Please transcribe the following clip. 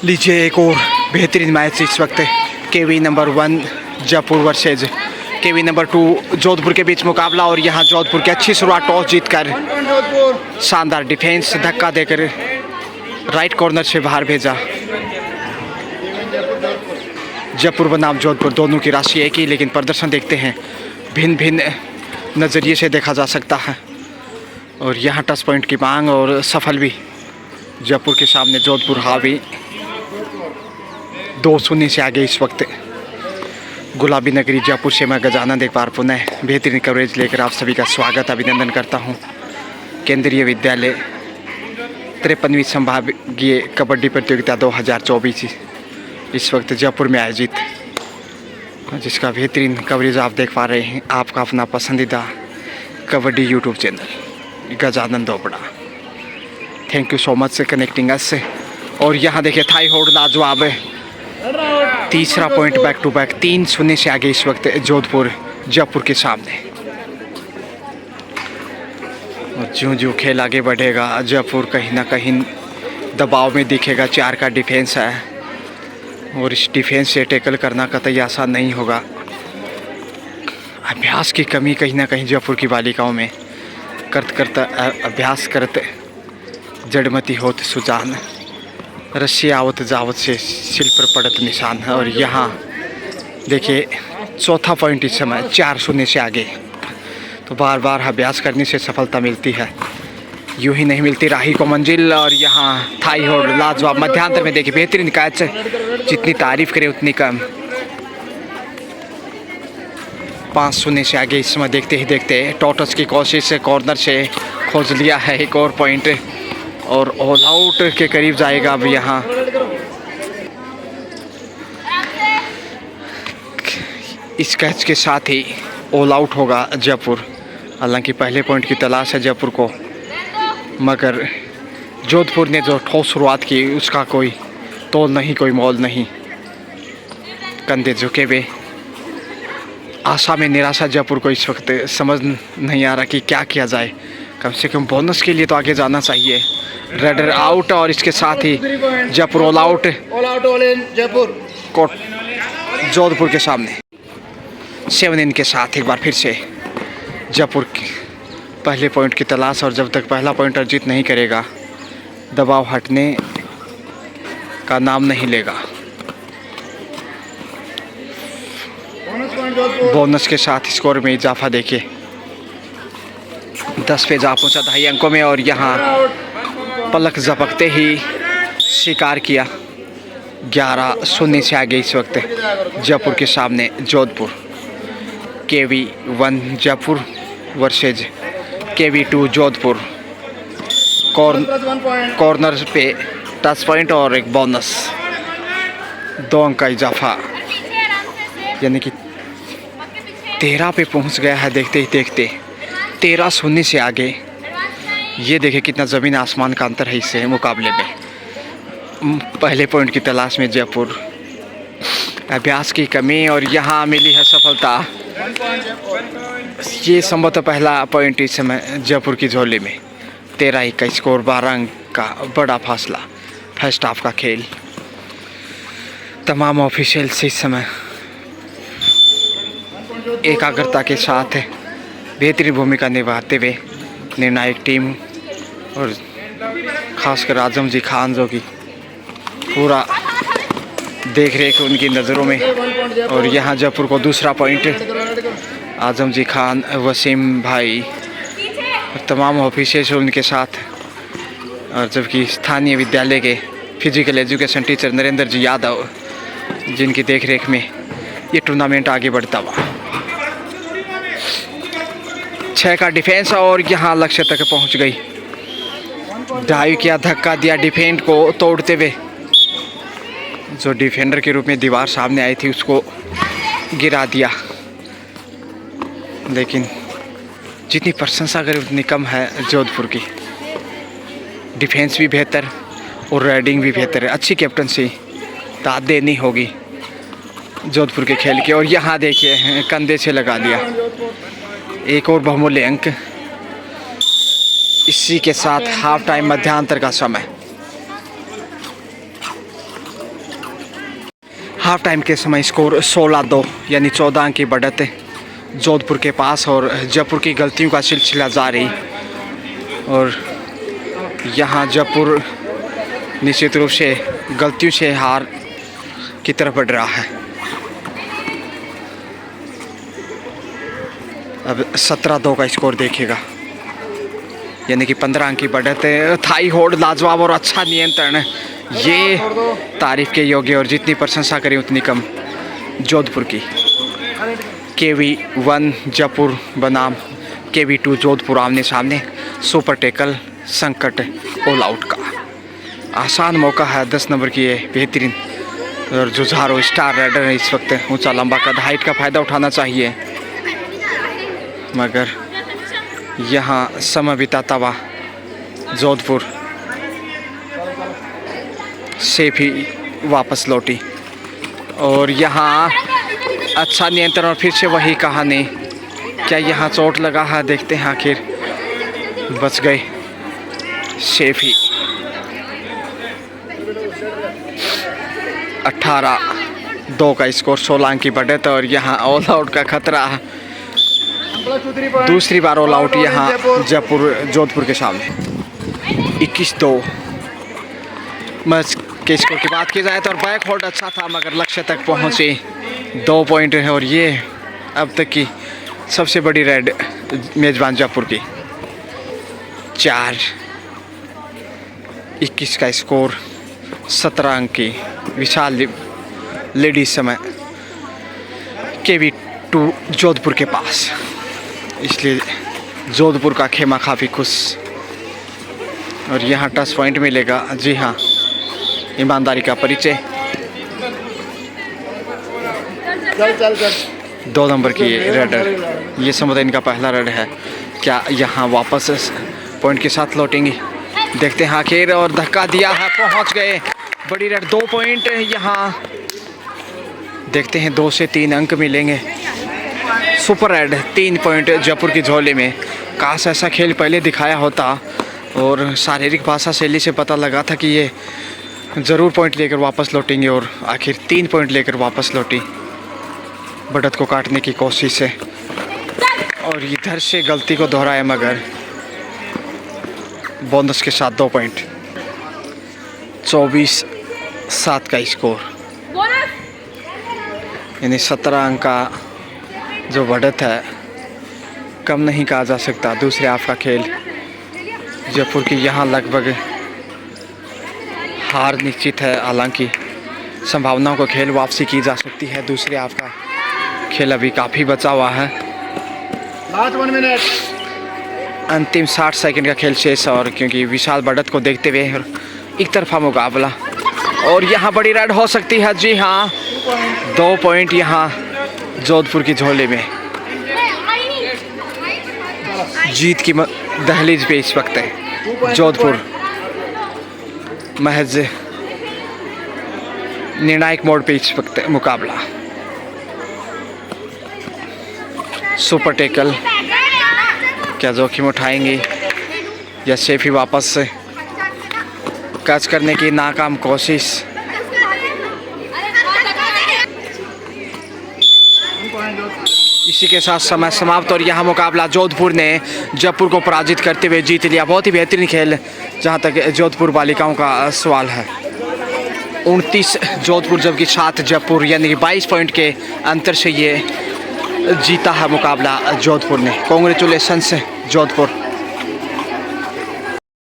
लीजिए एक और बेहतरीन मैच इस वक्त केवी नंबर 1 जयपुर वर्सेज केवी नंबर 2 जोधपुर के बीच मुकाबला। और यहाँ जोधपुर की अच्छी शुरुआत, टॉस जीतकर शानदार डिफेंस, धक्का देकर राइट कॉर्नर से बाहर भेजा। जयपुर बनाम जोधपुर दोनों की राशि एक ही, लेकिन प्रदर्शन देखते हैं भिन्न भिन्न नज़रिए से देखा जा सकता है। और यहाँ टच पॉइंट की मांग और सफल भी जयपुर के सामने। जोधपुर हावी 2-0 से आगे इस वक्त। गुलाबी नगरी जयपुर से मैं गजानंद एक बार पुनः बेहतरीन कवरेज लेकर आप सभी का स्वागत अभिनंदन करता हूं। केंद्रीय विद्यालय 53वीं संभागीय कबड्डी प्रतियोगिता 2024 इस वक्त जयपुर में आयोजित, जिसका बेहतरीन कवरेज आप देख पा रहे हैं। आपका अपना पसंदीदा kabaddi YouTube channel Gajanand Opada. Thank you so much से कनेक्टिंग अस। और यहाँ देखिए थाई होल्ड लाजवाब है, तीसरा पॉइंट बैक टू बैक। 3-0 से आगे इस वक्त जोधपुर जयपुर के सामने। और ज्यों ज्यों खेल आगे बढ़ेगा जयपुर कहीं ना कहीं दबाव में दिखेगा। 4 का डिफेंस है और इस डिफेंस से टैकल करना कतई आसान नहीं होगा। अभ्यास की कमी कहीं ना कहीं जयपुर की बालिकाओं में। करते अभ्यास करते जड़मती होत सुजान, रस्सी आवत जावत से सिल पर पड़त निशान है। और यहाँ देखिए चौथा पॉइंट इस समय 4-0 से आगे। तो बार बार अभ्यास करने से सफलता मिलती है, यूं ही नहीं मिलती राही को मंजिल। और यहाँ थाई होल्ड लाजवाब मध्यांतर में देखिए बेहतरीन कैच, जितनी तारीफ करे उतनी कम। 5-0 से आगे इस समय। देखते ही देखते टॉटस की कोशिश से कॉर्नर से खोज लिया है एक और पॉइंट और ऑल आउट के करीब जाएगा अब। यहाँ इस कैच के साथ ही ऑल आउट होगा जयपुर। हालांकि पहले पॉइंट की तलाश है जयपुर को, मगर जोधपुर ने जो ठोस शुरुआत की उसका कोई तोल नहीं, कोई मोल नहीं। कंधे झुके हुए, आशा में निराशा जयपुर को इस वक्त। समझ नहीं आ रहा कि क्या किया जाए। कम से कम बोनस के लिए तो आगे जाना चाहिए। रेडर आउट और इसके साथ ही जयपुर ऑल आउट। जयपुर कोट जोधपुर के सामने 7 इन के साथ एक बार फिर से जयपुर पहले पॉइंट की तलाश। और जब तक पहला पॉइंट अर्जित नहीं करेगा दबाव हटने का नाम नहीं लेगा। बोनस के साथ स्कोर में इजाफा देखिए 10 पे जा पहुंचा 2.5 अंकों में। और यहाँ पलक झपकते ही शिकार किया। 11-0 से आगे इस वक्त जयपुर के सामने जोधपुर। केवी 1 जयपुर वर्सेज केवी 2 जोधपुर। कॉर्नर पे टच पॉइंट और एक बोनस, 2 अंक का इजाफा, यानी कि 13 पे पहुंच गया है। देखते ही देखते 13-0 से आगे। ये देखें कितना ज़मीन आसमान का अंतर है इससे मुकाबले में। पहले पॉइंट की तलाश में जयपुर, अभ्यास की कमी और यहाँ मिली है सफलता। ये संभवतः पहला पॉइंट इस समय जयपुर की झोली में। 13 का स्कोर, 12 अंक का बड़ा फासला। फर्स्ट हाफ का खेल। तमाम ऑफिशियल्स इस समय एकाग्रता के साथ बेहतरीन भूमिका निभाते हुए, निर्णायक टीम और खासकर आजम जी खान जो कि पूरा देख रेख उनकी नज़रों में। और यहाँ जयपुर को दूसरा पॉइंट। आजम जी खान, वसीम भाई और तमाम ऑफिसर्स उनके साथ। और जबकि स्थानीय विद्यालय के फिजिकल एजुकेशन टीचर नरेंद्र जी यादव, जिनकी देखरेख में ये टूर्नामेंट आगे बढ़ता हुआ। 6 का डिफेंस और यहाँ लक्ष्य तक पहुँच गई। डाइव किया, धक्का दिया डिफेंड को तोड़ते हुए। जो डिफेंडर के रूप में दीवार सामने आई थी उसको गिरा दिया। लेकिन जितनी प्रशंसा करें उतनी कम है जोधपुर की। डिफेंस भी बेहतर और राइडिंग भी बेहतर है। अच्छी कैप्टनसी दाद देनी होगी जोधपुर के खेल के। और यहाँ देखिए कंधे से लगा दिया एक और बहुमूल्य अंक। इसी के साथ हाफ टाइम मध्यांतर का समय। हाफ टाइम के समय स्कोर 16-2 यानी 14 अंक की बढ़त जोधपुर के पास और जयपुर की गलतियों का सिलसिला जारी। और यहाँ जयपुर निश्चित रूप से गलतियों से हार की तरफ बढ़ रहा है। अब 17-2 का स्कोर देखेगा, यानी कि 15 अंक की बढ़त है। थाई होल्ड लाजवाब और अच्छा नियंत्रण, ये तारीफ के योग्य और जितनी प्रशंसा करें उतनी कम जोधपुर की। KV1 जयपुर बनाम KV2 जोधपुर आमने सामने। सुपर टेकल संकट ऑल आउट का आसान मौका है। 10 नंबर की ये बेहतरीन और जुझारू स्टार राइडर है इस वक्त। ऊंचा लंबा कद हाइट का फ़ायदा उठाना चाहिए, मगर यहाँ समय बिताता हुआ जोधपुर से भी वापस लौटी। और यहाँ अच्छा नियंत्रण और फिर से वही कहानी। क्या यहाँ चोट लगा है? देखते हैं, आखिर बच गए शेफी। 18-2 का स्कोर, 16 अंक की बढ़त और यहाँ ऑल आउट का खतरा। दूसरी बार ऑल आउट यहाँ जयपुर जोधपुर के सामने। 21-2 मैच के स्कोर की बात की जाए तो बैक होल्ड अच्छा था, मगर लक्ष्य तक पहुँचे। 2 पॉइंट है और ये अब तक की सबसे बड़ी रेड मेजबान जयपुर की। 4-21 का स्कोर, 17 अंक की विशाल लेडीज समय KV2 जोधपुर के पास। इसलिए जोधपुर का खेमा काफ़ी खुश। और यहाँ टच पॉइंट मिलेगा। जी हाँ, ईमानदारी का परिचय। 2 नंबर की रेडर, ये समुदाय इनका पहला रेड है। क्या यहाँ वापस पॉइंट के साथ लौटेंगे? देखते हैं आखिर, और धक्का दिया है, पहुँच गए। बड़ी रेड 2 पॉइंट यहाँ। देखते हैं 2 से 3 अंक मिलेंगे। सुपर रेड 3 पॉइंट जयपुर की झोली में। काश ऐसा खेल पहले दिखाया होता और शारीरिक भाषा शैली से पता लगा था कि ये ज़रूर पॉइंट लेकर वापस लौटेंगे। और आखिर 3 पॉइंट लेकर वापस लौटी। बढ़त को काटने की कोशिश है और इधर से गलती को दोहराया, मगर बोनस के साथ 2 पॉइंट। 24-7 का स्कोर, यानी 17 अंक का जो बढ़त है, कम नहीं कहा जा सकता। दूसरे हाफ का खेल जयपुर की यहाँ लगभग हार निश्चित है। हालांकि संभावनाओं को खेल वापसी की जा सकती है। दूसरे हाफ का खेल अभी काफ़ी बचा हुआ है। लास्ट 1 मिनट, अंतिम 60 सेकंड का खेल शेष। और क्योंकि विशाल बढ़त को देखते हुए एक तरफा मुकाबला, और यहाँ बड़ी रेड हो सकती है। जी हाँ, 2 पॉइंट यहाँ जोधपुर की झोली में। जीत की दहलीज पे इस वक्त है जोधपुर। महज निर्णायक मोड़ पे इस वक्त मुकाबला। सुपर टेकल, क्या जोखिम उठाएंगे या सेफी वापस से कैच करने की नाकाम कोशिश। इसी के साथ समय समाप्त। और यहाँ मुकाबला जोधपुर ने जयपुर को पराजित करते हुए जीत लिया। बहुत ही बेहतरीन खेल जहाँ तक जोधपुर बालिकाओं का सवाल है। 29 जोधपुर जबकि 7 जयपुर, यानी कि 22 पॉइंट के अंतर से ये जीता है मुकाबला जोधपुर ने। कांग्रेचुलेशंस जोधपुर।